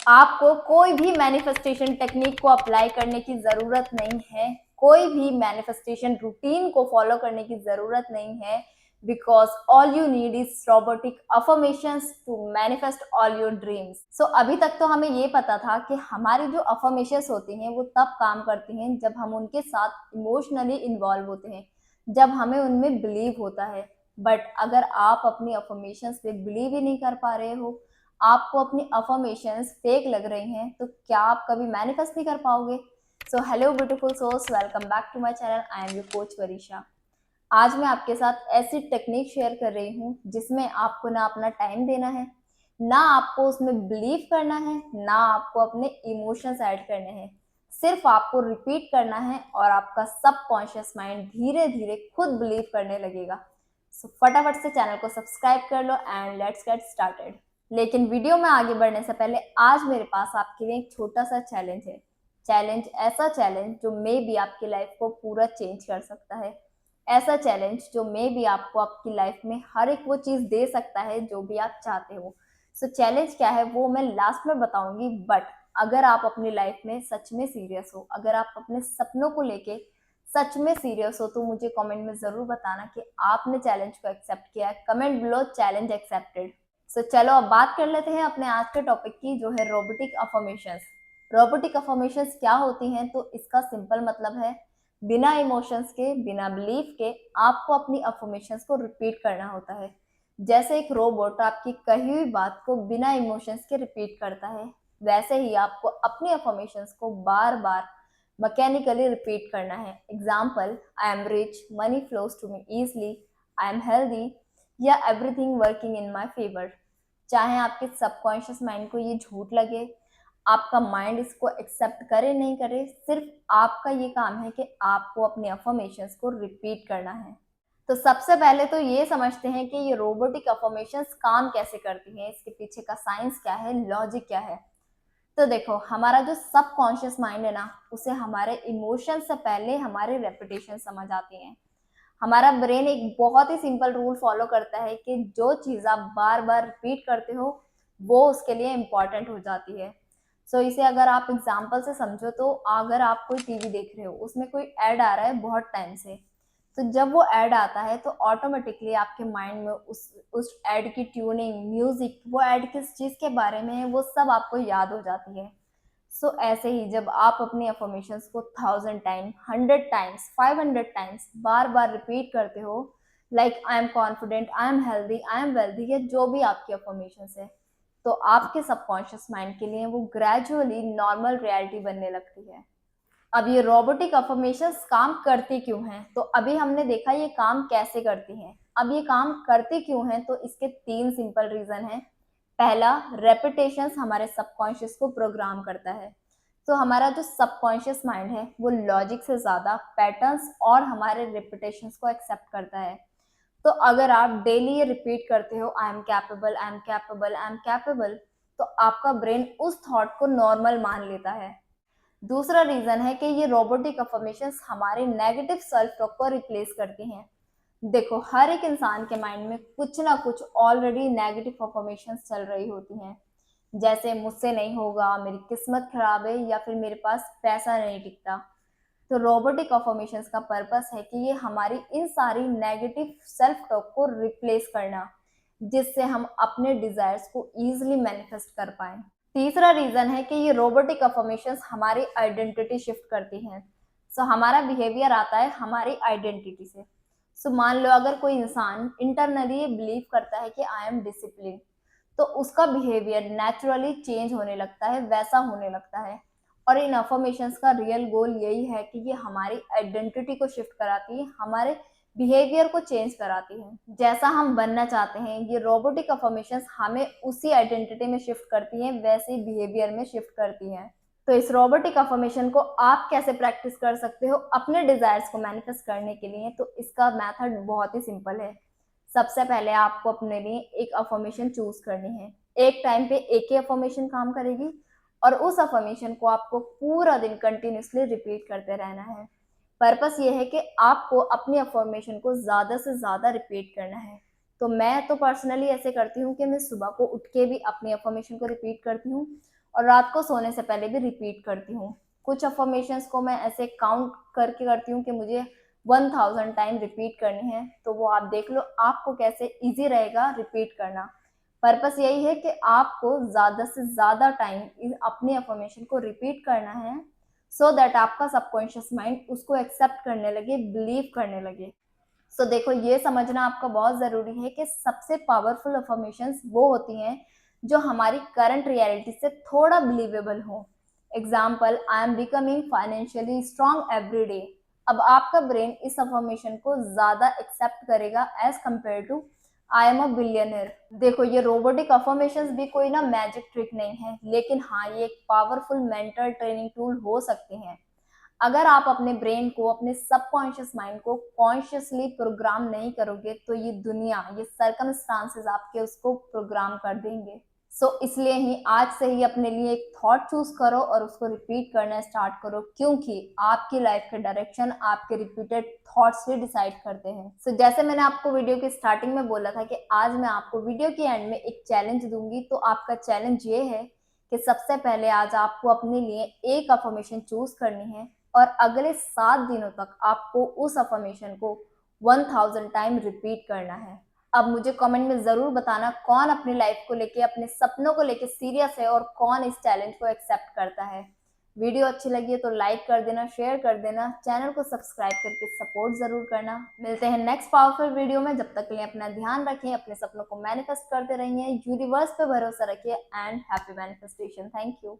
आपको कोई भी मैनिफेस्टेशन टेक्निक को अप्लाई करने की ज़रूरत नहीं है, कोई भी मैनिफेस्टेशन रूटीन को फॉलो करने की ज़रूरत नहीं है, because all you need is robotic affirmations to manifest all your dreams. So अभी तक तो हमें ये पता था कि हमारी जो अफर्मेशंस होती हैं वो तब काम करती हैं जब हम उनके साथ इमोशनली इन्वॉल्व होते हैं, जब हमें उनमें बिलीव होता है। बट अगर आप अपनी अफर्मेशंस पे बिलीव ही नहीं कर पा रहे हो, आपको अपनी अफर्मेशंस फेक लग रही हैं, तो क्या आप कभी मैनिफेस्ट नहीं कर पाओगे। So hello beautiful souls, welcome back to my channel. I am your coach Varisha. आज मैं आपके साथ ऐसी टेक्निक शेयर कर रही हूँ जिसमें आपको ना अपना टाइम देना है, ना आपको उसमें बिलीव करना है, ना आपको अपने इमोशंस ऐड करने हैं। सिर्फ आपको रिपीट करना है और आपका सबकॉन्शियस माइंड धीरे धीरे खुद बिलीव करने लगेगा। सो फटाफट से चैनल को सब्सक्राइब कर लो एंड लेट्स गेट स्टार्टेड। लेकिन वीडियो में आगे बढ़ने से पहले आज मेरे पास आपके लिए एक छोटा सा चैलेंज है। ऐसा चैलेंज जो मे बी आपकी लाइफ को पूरा चेंज कर सकता है। ऐसा चैलेंज जो मे बी आपको आपकी लाइफ में हर एक वो चीज़ दे सकता है जो भी आप चाहते हो। सो चैलेंज क्या है वो मैं लास्ट में बताऊंगी, बट अगर आप अपनी लाइफ में सच में सीरियस हो, अगर आप अपने सपनों को लेके सच में सीरियस हो, तो मुझे कमेंट में ज़रूर बताना कि आपने चैलेंज को एक्सेप्ट किया है। Comment below challenge accepted. So चलो अब बात कर लेते हैं अपने आज के टॉपिक की, जो है रोबोटिक अफर्मेशंस। रोबोटिक अफर्मेशंस क्या होती हैं? तो इसका सिंपल मतलब है बिना इमोशंस के, बिना बिलीफ के आपको अपनी अफर्मेशंस को रिपीट करना होता है। जैसे एक रोबोट आपकी कही हुई बात को बिना इमोशंस के रिपीट करता है, वैसे ही आपको अपनी अफर्मेशंस को बार बार मैकेनिकली रिपीट करना है। Example, I am rich, money flows to me easily, I am healthy, या everything working in my favour. चाहे आपके सबकॉन्शियस माइंड को ये झूठ लगे, आपका माइंड इसको एक्सेप्ट करे नहीं करे, सिर्फ आपका ये काम है कि आपको अपने अफर्मेशंस को रिपीट करना है। तो सबसे पहले तो ये समझते हैं कि ये रोबोटिक अफर्मेशंस काम कैसे करती हैं, इसके पीछे का साइंस क्या है, लॉजिक क्या है। तो देखो, हमारा जो सबकॉन्शियस माइंड है ना, उसे हमारे इमोशन से पहले हमारे रेपुटेशन समझ आती हैं। हमारा ब्रेन एक बहुत ही सिंपल रूल फॉलो करता है कि जो चीज़ आप बार बार रिपीट करते हो वो उसके लिए इम्पॉर्टेंट हो जाती है। सो इसे अगर आप एग्जाम्पल से समझो, तो अगर आप कोई टीवी देख रहे हो, उसमें कोई ऐड आ रहा है बहुत टाइम से, तो जब वो ऐड आता है तो ऑटोमेटिकली आपके माइंड में उस ऐड की ट्यूनिंग, म्यूजिक, वो ऐड किस चीज़ के बारे में है, वो सब आपको याद हो जाती है। सो ऐसे ही जब आप अपनी अफर्मेशंस को 1000 टाइम, 100 टाइम्स, 500 टाइम्स बार बार रिपीट करते हो, like I am confident, I am healthy, I am wealthy, या जो भी आपकी अफर्मेशंस है, तो आपके सबकॉन्शियस माइंड के लिए वो ग्रेजुअली नॉर्मल रियलिटी बनने लगती है। अब ये रोबोटिक अफर्मेशंस काम करती क्यों हैं? तो अभी हमने देखा ये काम कैसे करती हैं। अब ये काम करती क्यों हैं? तो इसके 3 सिंपल रीजन हैं। पहला, रेपिटेशंस हमारे सबकॉन्शियस को प्रोग्राम करता है। तो हमारा जो सबकॉन्शियस माइंड है वो लॉजिक से ज़्यादा पैटर्न्स और हमारे रेपिटेशंस को एक्सेप्ट करता है। तो अगर आप डेली ये रिपीट करते हो, I am capable, I am capable, I am capable, तो आपका ब्रेन उस थॉट को नॉर्मल मान लेता है। दूसरा रीजन है कि ये रोबोटिक अफर्मेशंस हमारे नेगेटिव सेल्फ टॉक को रिप्लेस करती हैं। देखो, हर एक इंसान के माइंड में कुछ ना कुछ ऑलरेडी नेगेटिव अफर्मेशंस चल रही होती हैं। जैसे मुझसे नहीं होगा, मेरी किस्मत खराब है, या फिर मेरे पास पैसा नहीं टिकता। तो रोबोटिक अफर्मेशंस का पर्पस है कि ये हमारी इन सारी नेगेटिव सेल्फ टॉक को रिप्लेस करना, जिससे हम अपने डिजायर्स को इजीली मैनिफेस्ट कर पाए। तीसरा रीजन है कि ये रोबोटिक अफर्मेशंस हमारी आइडेंटिटी शिफ्ट करती हैं। सो हमारा बिहेवियर आता है हमारी आइडेंटिटी से। सो मान लो अगर कोई इंसान इंटरनली बिलीव करता है कि आई एम डिसिप्लिन, तो उसका बिहेवियर नेचुरली चेंज होने लगता है, वैसा होने लगता है। और इन अफर्मेशंस का रियल गोल यही है कि ये हमारी आइडेंटिटी को शिफ्ट कराती है, हमारे बिहेवियर को चेंज कराती है। जैसा हम बनना चाहते हैं, ये रोबोटिक अफर्मेशंस हमें उसी आइडेंटिटी में शिफ्ट करती हैं, वैसे ही बिहेवियर में शिफ्ट करती हैं। तो इस रोबोटिक अफर्मेशन को आप कैसे प्रैक्टिस कर सकते हो अपने डिजायर्स को मैनिफेस्ट करने के लिए? तो इसका मेथड बहुत ही सिंपल है। सबसे पहले आपको अपने लिए एक अफर्मेशन चूज करनी है। एक टाइम पे एक ही अफर्मेशन काम करेगी, और उस अफर्मेशन को आपको पूरा दिन कंटिन्यूसली रिपीट करते रहना है। पर्पस ये है कि आपको अपनी अफर्मेशन को ज़्यादा से ज़्यादा रिपीट करना है। तो मैं तो पर्सनली ऐसे करती हूँ कि मैं सुबह को उठ के भी अपनी अफर्मेशन को रिपीट करती हूँ, और रात को सोने से पहले भी रिपीट करती हूँ। कुछ अफर्मेशंस को मैं ऐसे काउंट करके करती हूँ कि मुझे 1000 टाइम रिपीट करनी है, तो वो आप देख लो आपको कैसे इजी रहेगा रिपीट करना। पर्पस यही है कि आपको ज़्यादा से ज़्यादा टाइम अपनी अफर्मेशन को रिपीट करना है, सो दैट आपका सबकॉन्शियस माइंड उसको एक्सेप्ट करने लगे, बिलीव करने लगे। सो देखो, ये समझना आपका बहुत ज़रूरी है कि सबसे पावरफुल अफर्मेशंस वो होती हैं जो हमारी करंट रियलिटी से थोड़ा बिलीवेबल हो। Example, I am becoming financially strong every day. अब आपका ब्रेन इस अफर्मेशन को ज़्यादा एक्सेप्ट करेगा as compare to I am a billionaire. देखो, ये रोबोटिक अफर्मेशंस भी कोई ना मैजिक ट्रिक नहीं है, लेकिन हाँ, ये एक पावरफुल मेंटल ट्रेनिंग टूल हो सकते हैं। अगर आप अपने ब्रेन को, अपने सबकॉन्शियस माइंड को कॉन्शियसली प्रोग्राम नहीं करोगे, तो ये दुनिया, ये सर्कमस्टांसेस आपके उसको प्रोग्राम कर देंगे। इसलिए ही आज से ही अपने लिए एक थॉट चूज करो और उसको रिपीट करना स्टार्ट करो, क्योंकि आपकी लाइफ के डायरेक्शन आपके रिपीटेड थॉट्स ही डिसाइड करते हैं। जैसे मैंने आपको वीडियो की स्टार्टिंग में बोला था कि आज मैं आपको वीडियो के एंड में एक चैलेंज दूंगी, तो आपका चैलेंज ये है कि सबसे पहले आज आपको अपने लिए एक अफर्मेशन चूज करनी है और अगले 7 दिनों तक आपको उस अफर्मेशन को 1000 टाइम रिपीट करना है। अब मुझे कमेंट में जरूर बताना कौन अपनी लाइफ को लेके, अपने सपनों को लेके सीरियस है और कौन इस चैलेंज को एक्सेप्ट करता है। वीडियो अच्छी लगी है तो लाइक कर देना, शेयर कर देना, चैनल को सब्सक्राइब करके सपोर्ट जरूर करना। मिलते हैं नेक्स्ट पावरफुल वीडियो में। जब तक के लिए अपना ध्यान रखें, अपने सपनों को मैनिफेस्ट करते रहिए, यूनिवर्स पे भरोसा रखिए and happy manifestation. Thank you.